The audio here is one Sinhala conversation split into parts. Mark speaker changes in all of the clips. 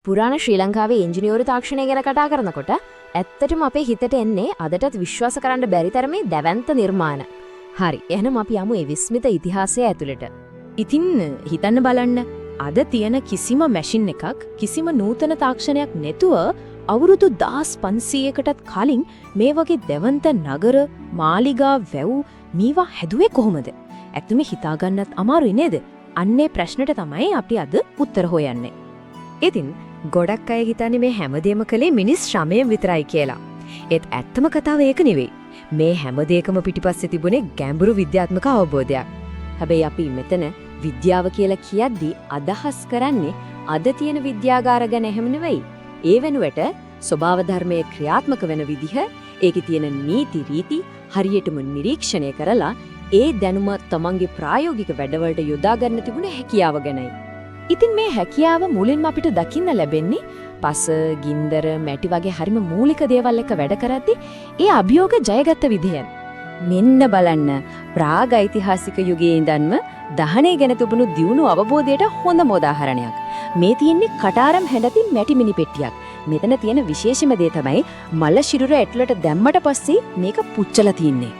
Speaker 1: පුරාණ ශ්‍රී ලංකාවේ ඉංජිනේරු තාක්ෂණය ගැන කතා කරනකොට ඇත්තටම අපේ හිතට එන්නේ අදටත් විශ්වාස කරන්න බැරි තරමේ දැවැන්ත නිර්මාණ. හරි. එහෙනම් අපි යමු ඒ විස්මිත ඉතිහාසය ඇතුළට.
Speaker 2: ඉතින් හිතන්න බලන්න අද තියෙන කිසිම මැෂින් එකක් කිසිම නූතන තාක්ෂණයක් නැතුව අවුරුදු 1500කටත් කලින් මේ වගේ දැවැන්ත නගර, මාලිගා, වැව් මේවා හැදුවේ කොහොමද? ඇත්තම හිතාගන්නත් අමාරුයි නේද? අන්නේ ප්‍රශ්නෙට තමයි අපි අද උත්තර හොයන්නේ.
Speaker 1: ඉතින් ගොඩක් අය හිතන්නේ මේ හැමදේම කළේ මිනිස් ශ්‍රමයෙන් විතරයි කියලා. ඒත් ඇත්තම කතාව ඒක නෙවෙයි. මේ හැමදේකම පිටිපස්සේ තිබුණේ ගැඹුරු විද්‍යාත්මක අවබෝධයක්. හැබැයි අපි මෙතන විද්‍යාව කියලා කියද්දී අදහස් කරන්නේ අද තියෙන විද්‍යාගාර ගැන එහෙම නෙවෙයි. ඒ වෙනුවට ස්වභාව ධර්මයේ ක්‍රියාත්මක වෙන විදිහ, ඒකේ තියෙන නීති රීති හරියටම නිරීක්ෂණය කරලා ඒ දැනුම තමන්ගේ ප්‍රායෝගික වැඩවලට යොදා ගන්න තිබුණ හැකියාව ගැනයි.
Speaker 2: ඉතින් මේ හැකියාව මුලින්ම අපිට දකින්න ලැබෙන්නේ පස, ගින්දර, මැටි වගේ හරිම මූලික දේවල් එක වැඩ කරද්දී ඒ අභියෝග ජයගත්ත විදිහෙන්.
Speaker 1: මෙන්න බලන්න ප්‍රාගෛතිහාසික යුගයේ ඉඳන්ම දහණේ ගැන තිබුණු දියුණු අවබෝධයට හොඳම උදාහරණයක්. මේ තියෙන්නේ කටාරම් හැඩතින් මැටි මිනි පෙට්ටියක්. මෙතන තියෙන විශේෂම දේ තමයි මල ශිරුර ඇතුළට දැම්මට පස්සේ මේක පුච්චලා තින්නේ.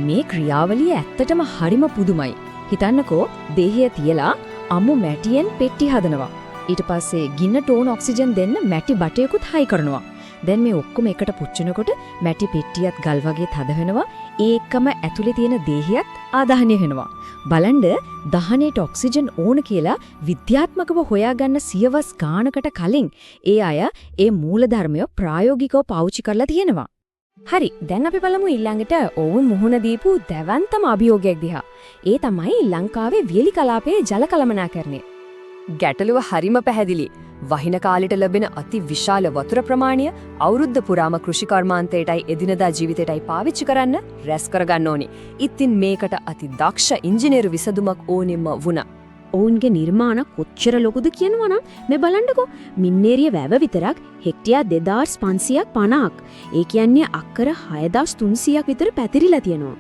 Speaker 1: මේ ක්‍රියාවලිය ඇත්තටම හරිම පුදුමයි. හිතන්නකෝ දේහය තියලා අමු මැටියෙන් පෙට්ටි හදනවා. ඊට පස්සේ ගින්නට ඕන ඔක්සිජන් දෙන්න මැටි බටයකුත් හයි කරනවා. දැන් මේ ඔක්කොම එකට පුච්චනකොට මැටි පෙට්ටියත් ගල් වගේ තද වෙනවා. ඒ එක්කම ඇතුලේ තියෙන දේහයත් ආදාහනය වෙනවා. බලන්න දහනේට ඔක්සිජන් ඕන කියලා විද්‍යාත්මකව හොයාගන්න සියවස් ගානකට කලින් ඒ අය ඒ මූලධර්මය ප්‍රායෝගිකව පාවිච්චි කරලා තියෙනවා. හරි, දැන් අපි බලමු ඊළඟට ඔවුන් මුහුණ දීපු දැවැන්තම අභියෝගයක් දිහා. ඒ තමයි ලංකාවේ වියලි කලාපයේ ජල කළමනාකරණය. ගැටලුව හරිම පැහැදිලි. වහින කාලෙට ලැබෙන අති විශාල වතුර ප්‍රමාණය අවුරුද්ද පුරාම කෘෂි කර්මාන්තයටයි එදිනදා ජීවිතයටයි පාවිච්චි කරන්න රැස් කරගන්න ඕනි. ඉතින් මේකට අති දක්ෂ ඉංජිනේරු විසඳුමක් ඕනෙම වුණා. ඔවුන්ගේ නිර්මාණ කොච්චර ලොකුද කියනවා නම් මේ බලන්නකෝ. මින්නේරිය වැව විතරක් හෙක්ටියා 2550ක්. ඒ කියන්නේ අක්කර 6300ක් විතර පැතිරිලා තියෙනවා.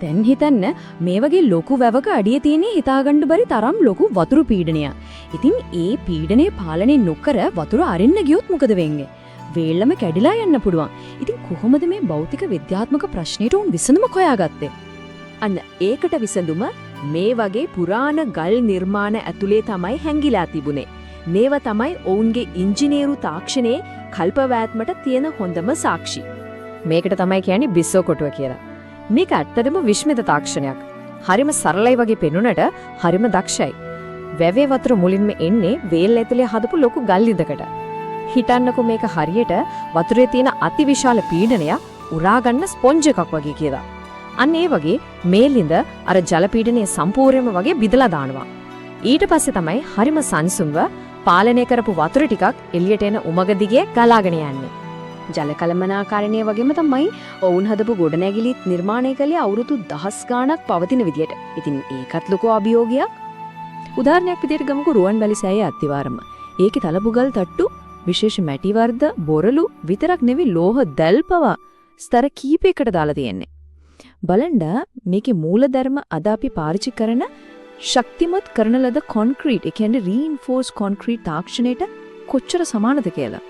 Speaker 1: දැන් හිතන්න මේ වගේ ලොකු වැවක අඩිය තියෙන්නේ හිතාගන්න බැරි තරම් ලොකු වතුරු පීඩනයක්. ඉතින් ඒ පීඩනය පාලනය නොකර වතුර අරින්න ගියොත් මොකද වෙන්නේ? වේල්ලම කැඩිලා යන්න පුළුවන්. ඉතින් කොහොමද මේ භෞතික විද්‍යාත්මක ප්‍රශ්නෙට උන් විසඳුම හොයාගත්තේ? අන්න ඒකට විසඳුම මේ වගේ පුරාණ ගල් නිර්මාණ ඇතුලේ තමයි හැංගිලා තිබුණේ. මේව තමයි ඔවුන්ගේ ඉංජිනේරු තාක්ෂණයේ කල්පවැත්මට තියෙන හොඳම සාක්ෂි. මේකට තමයි කියන්නේ බිස්සෝ කොටුව කියලා. මේක ඇත්තටම විශ්මිත තාක්ෂණයක්. හරිම සරලයි වගේ පෙනුනට හරිම දක්ෂයි. වැවේ වතුර මුලින්ම එන්නේ වේල් ඇතුලේ හදපු ලොකු ගල් ඉදකට. හිතන්නකෝ මේක හරියට වතුරේ තියෙන අතිවිශාල පීඩනය උරා ගන්න ස්පොන්ජ් එකක් වගේ කියලා. අන්න ඒ වගේ මේ ලිඳ අර ජල පීඩනය සම්පූර්ණයෙන්ම වගේ බිදලා දානවා. ඊට පස්සේ තමයි හරිම සංසුන්ව පාලනය කරපු වතුර ටිකක් එළියට එන උමග දිගේ ගලාගෙන යන්නේ. ජල කළමනාකරණය වගේම තමයි ඔවුන් හදපු ගොඩනැගිලිත් නිර්මාණය කළේ අවුරුදු 10 ගාණක් පවතින විදියට. ඉතින් ඒකත් ලොකු අභියෝගයක්. උදාහරණයක් විදියට ගමුකෝ රුවන්වැලි සෑයේ අත්තිවාරම. ඒකේ තලබුගල් තට්ටු විශේෂ මැටි වර්ධ බොරළු විතරක් නෙවෙයි ලෝහ දැල් පවා ස්තර කීපයකට දාලා තියෙන්නේ. බලන්න මේකේ මූලධර්ම අද අපි පාවිච්චි කරන ශක්තිමත් කරන ලද කොන්ක්‍රීට්, ඒ කියන්නේ රීන්ෆෝස් කොන්ක්‍රීට් තාක්ෂණයට කොච්චර සමානද කියලා.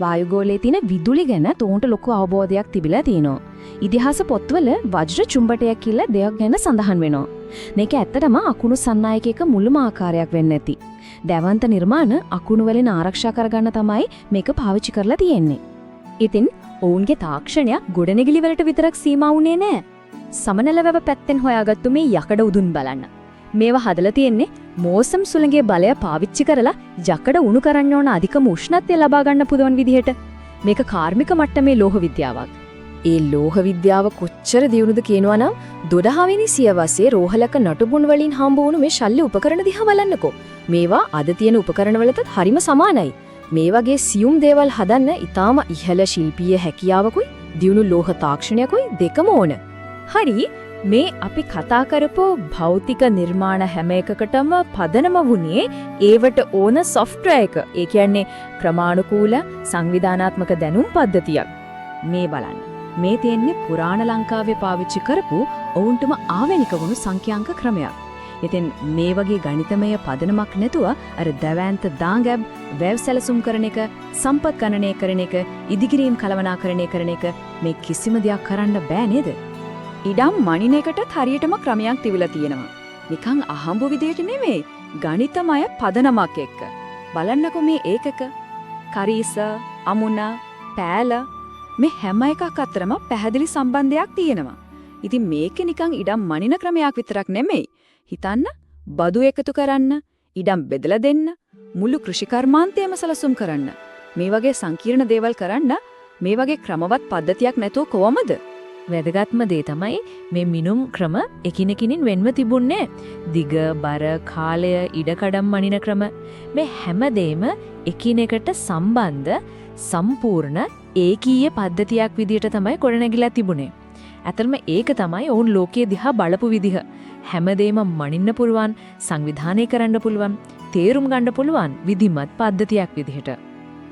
Speaker 1: වායුගෝලයේ තියෙන විදුලි ගැන තෝන්ට ලොකු අවබෝධයක් තිබිලා තියෙනවා. ඉතිහාස පොත්වල වජ්‍ර චුම්බටයක් කියලා දෙයක් ගැන සඳහන් වෙනවා. මේක ඇත්තටම අකුණු සන්නායකයක මුල්ම ආකාරයක් වෙන්න ඇති. දැවන්ත නිර්මාණ අකුණු වලින් ආරක්ෂා කරගන්න තමයි මේක පාවිච්චි කරලා තියෙන්නේ. ඉතින් ඔවුන්ගේ තාක්ෂණය ගොඩනැගිලි වලට විතරක් සීමා වුණේ නැහැ. සමනල වැව පැත්තෙන් හොයාගත්තු මේ යකඩ උදුන් බලන්න. මේවා හදලා තියෙන්නේ මෝසම් සුළඟේ බලය පාවිච්චි කරලා යකඩ උණු කරන්න ඕන අධිකම උෂ්ණත්වය ලබා ගන්න පුළුවන් විදිහට. මේක කාර්මික මට්ටමේ ලෝහ විද්‍යාවක්. ඒ ලෝහ විද්‍යාව කොච්චර දියුණුද කියනවා නම් 12 වෙනි සියවසේ රෝහලක නටුබුන් වලින් හම්බ වුණු මේ ශල්‍ය උපකරණ දිහා බලන්නකෝ. මේවා අද තියෙන උපකරණ වලටත් හරිම සමානයි. මේ වගේ සියුම් දේවල් හදන්න ඊටාම ඉහළ ශිල්පීය හැකියාවකුයි දියුණු ලෝහ තාක්ෂණයකුයි දෙකම ඕන. හරි, මේ අපි කතා කරපු භෞතික නිර්මාණ හැම එකකටම පදනම වුණේ ඒවට ඕන සොෆ්ට්වෙයාර් එක. ඒ කියන්නේ ක්‍රමානුකූල සංවිධානාත්මක දැනුම් පද්ධතියක්. මේ බලන්න. මේ තියෙන්නේ පුරාණ ලංකාවේ පාවිච්චි කරපු ඔවුන්ටම ආවේනික වුණු සංඛ්‍යාංක ක්‍රමයක්. ඉතින් මේ වගේ ගණිතමය පදනමක් නැතුව අර දවැන්ත දාංගැබ් වැව් සැලසුම් කරන එක, සම්පත් ගණනය කරන එක, ඉදිකිරීම් කළමනාකරණය කරන එක මේ කිසිම දෙයක් කරන්න බෑ නේද? ඉඩම් මනින එකටත් හරියටම ක්‍රමයක් තිබිලා තියෙනවා. නිකන් අහඹු විදියට නෙමෙයි, ගණිතමය පදනමක් එක්ක. බලන්නකෝ මේ ඒකක කරීස, අමුණ, පෑල මේ හැම එකක් අතරම පැහැදිලි සම්බන්ධයක් තියෙනවා. ඉතින් මේක නිකන් ඉඩම් මනින ක්‍රමයක් විතරක් නෙමෙයි. හිතන්න, බදු එකතු කරන්න, ඉඩම් බෙදලා දෙන්න, මුළු කෘෂිකර්මාන්තයම සලසුම් කරන්න. මේ වගේ සංකීර්ණ දේවල් කරන්න මේ වගේ ක්‍රමවත් පද්ධතියක් නැතුව කොහොමද?
Speaker 2: වැදගත්ම දේ තමයි මේ මිනුම් ක්‍රම එකිනෙකින් වෙන්ව තිබුණේ. දිග, බර, කාලය, ඉඩකඩම් මනින ක්‍රම මේ හැමදේම එකිනෙකට සම්බන්ධ සම්පූර්ණ ඒකීය පද්ධතියක් විදියට තමයි ගොඩනැගිලා තිබුණේ. ඇත්තටම ඒක තමයි ඔවුන් ලෝකයේ දිහා බලපු විදිහ. හැමදේම මනින්න පුළුවන්, සංවිධානය කරන්න පුළුවන්, තේරුම් ගන්න පුළුවන් විධිමත් පද්ධතියක් විදිහට.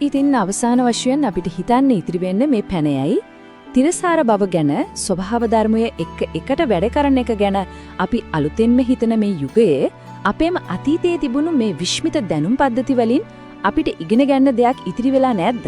Speaker 1: ඉතින් අවසාන වශයෙන් අපිට හිතන්න ඉතිරි වෙන්නේ මේ පැනයයි තිරසාර බව ගැන, ස්වභාව ධර්මයේ එකට වැඩ කරන එක ගැන අපි අලුතෙන්ම හිතන මේ යුගයේ අපේම අතීතයේ තිබුණු මේ විශ්මිත දැනුම් පද්ධති වලින් අපිට ඉගෙන ගන්න දෙයක් ඉතිරි වෙලා නැද්ද?